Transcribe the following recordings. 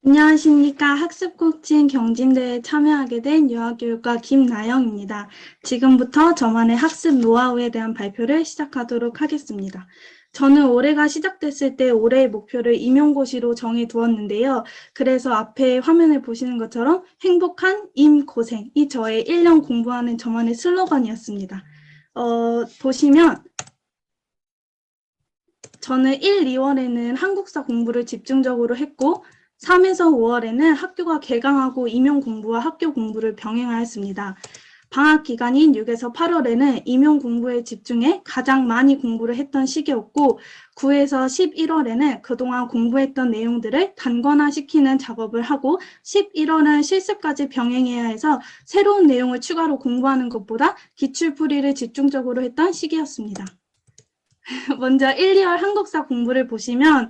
안녕하십니까. 학습코칭 경진대회에 참여하게 된 유아교육과 김나영입니다. 지금부터 저만의 학습 노하우에 대한 발표를 시작하도록 하겠습니다. 저는 올해가 시작됐을 때 올해의 목표를 임용고시로 정해두었는데요. 그래서 앞에 화면을 보시는 것처럼 행복한 임고생이 저의 1년 공부하는 저만의 슬로건이었습니다. 보시면 저는 1, 2월에는 한국사 공부를 집중적으로 했고 3에서 5월에는 학교가 개강하고 임용 공부와 학교 공부를 병행하였습니다. 방학 기간인 6에서 8월에는 임용 공부에 집중해 가장 많이 공부를 했던 시기였고 9에서 11월에는 그동안 공부했던 내용들을 단권화시키는 작업을 하고 11월은 실습까지 병행해야 해서 새로운 내용을 추가로 공부하는 것보다 기출풀이를 집중적으로 했던 시기였습니다. 먼저 1, 2월 한국사 공부를 보시면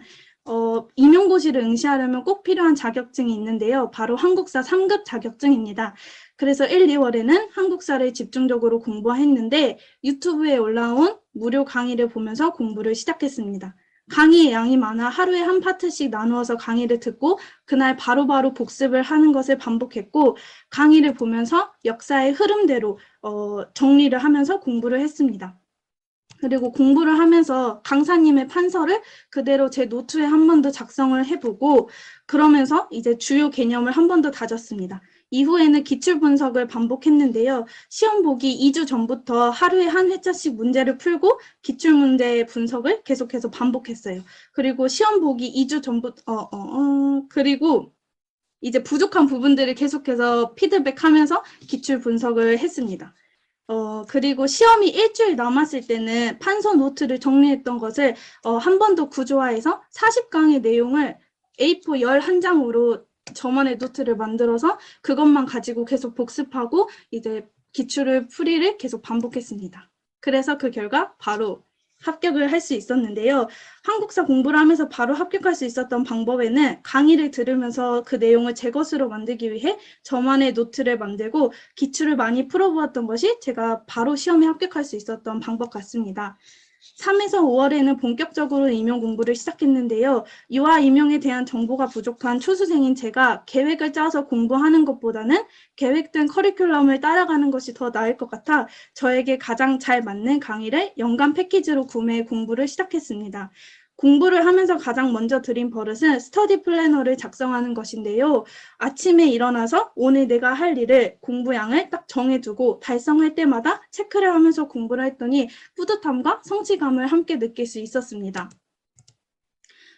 임용고시를 응시하려면 꼭 필요한 자격증이 있는데요. 바로 한국사 3급 자격증입니다. 그래서 1, 2월에는 한국사를 집중적으로 공부했는데 유튜브에 올라온 무료 강의를 보면서 공부를 시작했습니다. 강의의 양이 많아 하루에 한 파트씩 나누어서 강의를 듣고 그날 바로바로 복습을 하는 것을 반복했고 강의를 보면서 역사의 흐름대로 정리를 하면서 공부를 했습니다. 그리고 공부를 하면서 강사님의 판서를 그대로 제 노트에 한 번 더 작성을 해보고 그러면서 이제 주요 개념을 한 번 더 다졌습니다. 이후에는 기출 분석을 반복했는데요. 시험 보기 2주 전부터 하루에 한 회차씩 문제를 풀고 기출 문제 분석을 계속해서 반복했어요. 그리고 시험 보기 2주 전부터 그리고 이제 부족한 부분들을 계속해서 피드백하면서 기출 분석을 했습니다. 그리고 시험이 일주일 남았을 때는 판서 노트를 정리했던 것을 한 번 더 구조화해서 40강의 내용을 A4 11장으로 저만의 노트를 만들어서 그것만 가지고 계속 복습하고 이제 기출을 풀이를 계속 반복했습니다. 그래서 그 결과 바로 합격을 할 수 있었는데요. 한국사 공부를 하면서 바로 합격할 수 있었던 방법에는 강의를 들으면서 그 내용을 제 것으로 만들기 위해 저만의 노트를 만들고 기출을 많이 풀어보았던 것이 제가 바로 시험에 합격할 수 있었던 방법 같습니다. 3에서 5월에는 본격적으로 임용 공부를 시작했는데요. 유아 임용에 대한 정보가 부족한 초수생인 제가 계획을 짜서 공부하는 것보다는 계획된 커리큘럼을 따라가는 것이 더 나을 것 같아 저에게 가장 잘 맞는 강의를 연간 패키지로 구매해 공부를 시작했습니다. 공부를 하면서 가장 먼저 들인 버릇은 스터디 플래너를 작성하는 것인데요. 아침에 일어나서 오늘 내가 할 일을 공부량을 딱 정해두고 달성할 때마다 체크를 하면서 공부를 했더니 뿌듯함과 성취감을 함께 느낄 수 있었습니다.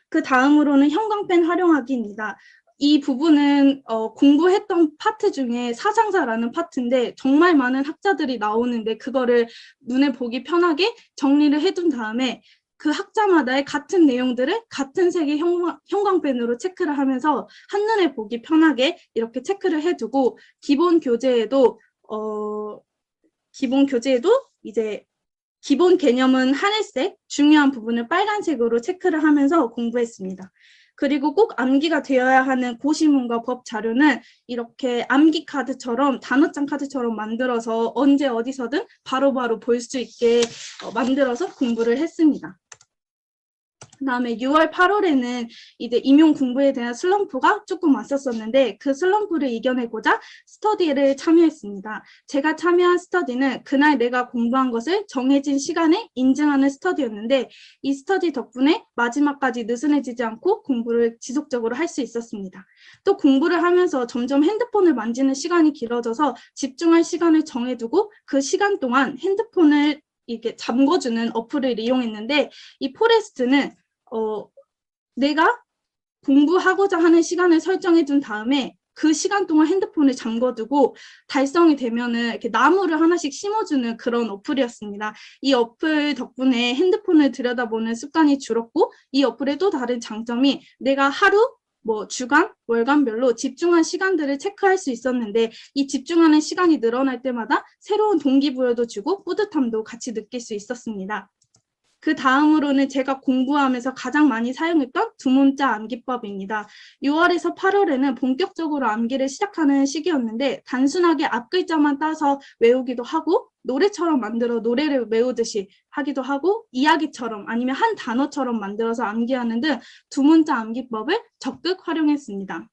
그 다음으로는 형광펜 활용하기입니다. 이 부분은 공부했던 파트 중에 사상사라는 파트인데 정말 많은 학자들이 나오는데 그거를 눈에 보기 편하게 정리를 해둔 다음에 그 학자마다의 같은 내용들을 같은 색의 형광펜으로 체크를 하면서 한눈에 보기 편하게 이렇게 체크를 해두고 기본 교재에도 이제 기본 개념은 하늘색, 중요한 부분을 빨간색으로 체크를 하면서 공부했습니다. 그리고 꼭 암기가 되어야 하는 고시문과 법 자료는 이렇게 암기 카드처럼 단어장 카드처럼 만들어서 언제 어디서든 바로바로 볼 수 있게 만들어서 공부를 했습니다. 그다음에 6월, 8월에는 이제 임용 공부에 대한 슬럼프가 조금 왔었었는데 그 슬럼프를 이겨내고자 스터디를 참여했습니다. 제가 참여한 스터디는 그날 내가 공부한 것을 정해진 시간에 인증하는 스터디였는데 이 스터디 덕분에 마지막까지 느슨해지지 않고 공부를 지속적으로 할 수 있었습니다. 또 공부를 하면서 점점 핸드폰을 만지는 시간이 길어져서 집중할 시간을 정해두고 그 시간 동안 핸드폰을 이렇게 잠궈주는 어플을 이용했는데 이 포레스트는 내가 공부하고자 하는 시간을 설정해 둔 다음에 그 시간 동안 핸드폰을 잠궈두고 달성이 되면은 이렇게 나무를 하나씩 심어주는 그런 어플이었습니다. 이 어플 덕분에 핸드폰을 들여다보는 습관이 줄었고 이 어플의 또 다른 장점이 내가 하루 주간, 월간별로 집중한 시간들을 체크할 수 있었는데 이 집중하는 시간이 늘어날 때마다 새로운 동기부여도 주고 뿌듯함도 같이 느낄 수 있었습니다. 그 다음으로는 제가 공부하면서 가장 많이 사용했던 두 문자 암기법입니다. 6월에서 8월에는 본격적으로 암기를 시작하는 시기였는데 단순하게 앞글자만 따서 외우기도 하고 노래처럼 만들어 노래를 외우듯이 하기도 하고 이야기처럼 아니면 한 단어처럼 만들어서 암기하는 등 두 문자 암기법을 적극 활용했습니다.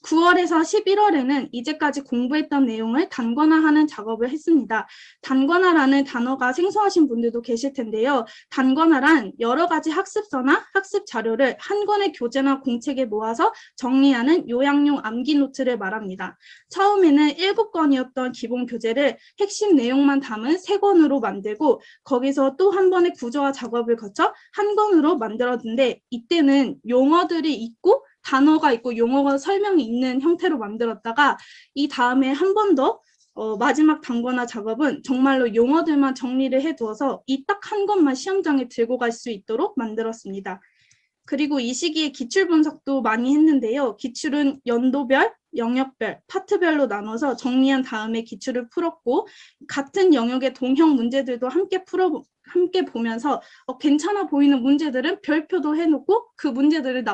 9월에서 11월에는 이제까지 공부했던 내용을 단권화하는 작업을 했습니다. 단권화라는 단어가 생소하신 분들도 계실 텐데요. 단권화란 여러 가지 학습서나 학습 자료를 한 권의 교재나 공책에 모아서 정리하는 요약용 암기 노트를 말합니다. 처음에는 7권이었던 기본 교재를 핵심 내용만 담은 3권으로 만들고 거기서 또 한 번의 구조화 작업을 거쳐 한 권으로 만들었는데 이때는 용어들이 있고 단어가 있고 용어가 설명이 있는 형태로 만들었다가 이 다음에 한 번 더 마지막 단권화 작업은 정말로 용어들만 정리를 해두어서 이 딱 한 권만 시험장에 들고 갈 수 있도록 만들었습니다. 그리고 이 시기에 기출 분석도 많이 했는데요. 기출은 연도별, 영역별, 파트별로 나눠서 정리한 다음에 기출을 풀었고 같은 영역의 동형 문제들도 함께 보면서 괜찮아 보이는 문제들은 별표도 해놓고 그 문제들을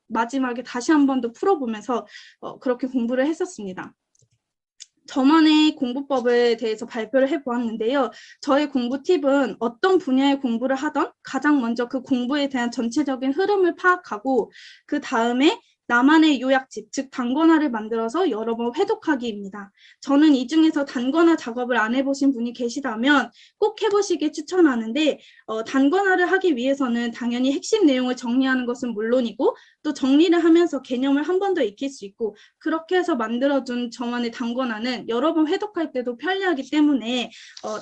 마지막에 다시 한 번 더 풀어보면서 그렇게 공부를 했었습니다. 저만의 공부법에 대해서 발표를 해보았는데요. 저의 공부 팁은 어떤 분야의 공부를 하던 가장 먼저 그 공부에 대한 전체적인 흐름을 파악하고 그 다음에 나만의 요약집, 즉 단권화를 만들어서 여러 번 회독하기입니다. 저는 이 중에서 단권화 작업을 안 해보신 분이 계시다면 꼭 해보시길 추천하는데 단권화를 하기 위해서는 당연히 핵심 내용을 정리하는 것은 물론이고 또 정리를 하면서 개념을 한 번 더 익힐 수 있고 그렇게 해서 만들어둔 저만의 단권화는 여러 번 회독할 때도 편리하기 때문에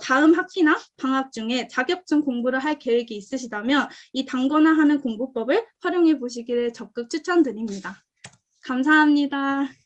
다음 학기나 방학 중에 자격증 공부를 할 계획이 있으시다면 이 단권화하는 공부법을 활용해 보시기를 적극 추천드립니다. 감사합니다.